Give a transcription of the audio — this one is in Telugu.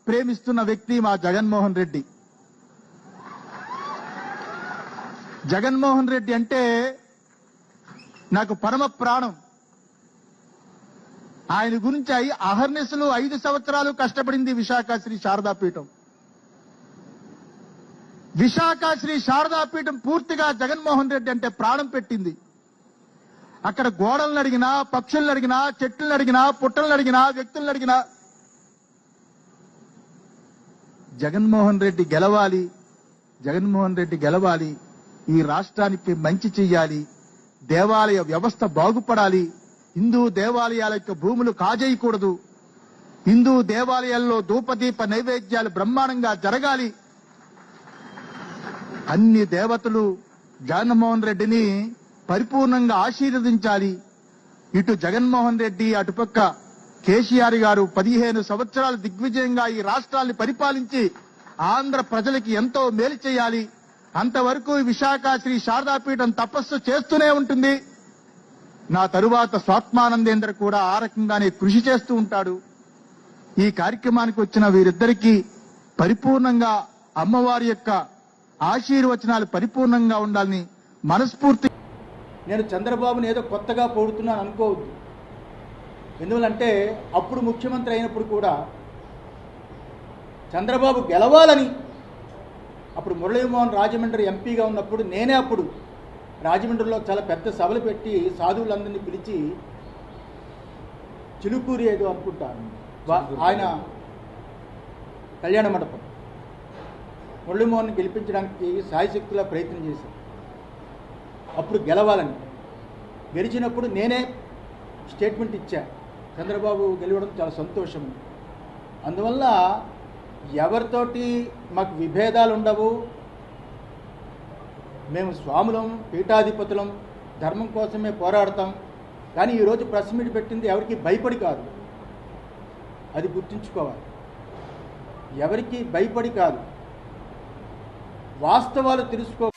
ప్రేమిస్తున్న వ్యక్తి మా జగన్మోహన్ రెడ్డి. జగన్మోహన్ రెడ్డి అంటే నాకు పరమ ప్రాణం. ఆయన గురించి అహర్నిశలు 5 సంవత్సరాలు కష్టపడింది విశాఖ శ్రీ శారదాపీఠం. విశాఖ శ్రీ శారదాపీఠం పూర్తిగా జగన్మోహన్ రెడ్డి అంటే ప్రాణం పెట్టింది. అక్కడ గోడలను అడిగినా, పక్షులను అడిగినా, చెట్లను అడిగినా, పుట్టలను అడిగినా, వ్యక్తులను అడిగినా జగన్మోహన్ రెడ్డి గెలవాలి, జగన్మోహన్ రెడ్డి గెలవాలి, ఈ రాష్ట్రానికి మంచి చెయ్యాలి, దేవాలయ వ్యవస్థ బాగుపడాలి, హిందూ దేవాలయాల యొక్క భూములు కాజేయకూడదు, హిందూ దేవాలయాల్లో ధూపదీప నైవేద్యాలు బ్రహ్మాండంగా జరగాలి, అన్ని దేవతలు జగన్మోహన్ రెడ్డిని పరిపూర్ణంగా ఆశీర్వదించాలి. ఇటు జగన్మోహన్ రెడ్డి, అటుపక్క కేసీఆర్ గారు 15 సంవత్సరాలు దిగ్విజయంగా ఈ రాష్ట్రాన్ని పరిపాలించి ఆంధ్ర ప్రజలకి ఎంతో మేలు చేయాలి. అంతవరకు విశాఖ శ్రీ శారదాపీఠం తపస్సు చేస్తూనే ఉంటుంది. నా తరువాత స్వాత్మానందేంద్ర కూడా ఆ రకంగానే కృషి చేస్తూ ఉంటాడు. ఈ కార్యక్రమానికి వచ్చిన వీరిద్దరికీ పరిపూర్ణంగా అమ్మవారి యొక్క ఆశీర్వచనాలు పరిపూర్ణంగా ఉండాలని మనస్ఫూర్తి. నేను చంద్రబాబుని ఏదో కొత్తగా పొగుడుతున్నాను అనుకోవద్దు. ఎందువల్లంటే అప్పుడు ముఖ్యమంత్రి అయినప్పుడు కూడా చంద్రబాబు గెలవాలని, అప్పుడు మురళీమోహన్ రాజమండ్రి ఎంపీగా ఉన్నప్పుడు నేనే అప్పుడు రాజమండ్రిలో చాలా పెద్ద సభలు పెట్టి సాధువులందరినీ పిలిచి, చిలుకూరి ఏదో అనుకుంటాను ఆయన కళ్యాణ మండపం, మురళీమోహన్ గెలిపించడానికి సాయశక్తిలా ప్రయత్నం చేశాను. అప్పుడు గెలవాలని, గెలిచినప్పుడు నేనే స్టేట్మెంట్ ఇచ్చా, చంద్రబాబు గెలవడం చాలా సంతోషం. అందువల్ల ఎవరితోటి మాకు విభేదాలు ఉండవు. మేము స్వాములం, పీఠాధిపతులం, ధర్మం కోసమే పోరాడతాం. కానీ ఈరోజు ప్రెస్ మీట్ పెట్టింది ఎవరికి భయపడి కాదు, అది గుర్తుంచుకోవాలి. ఎవరికి భయపడి కాదు, వాస్తవాలు తెలుసుకో.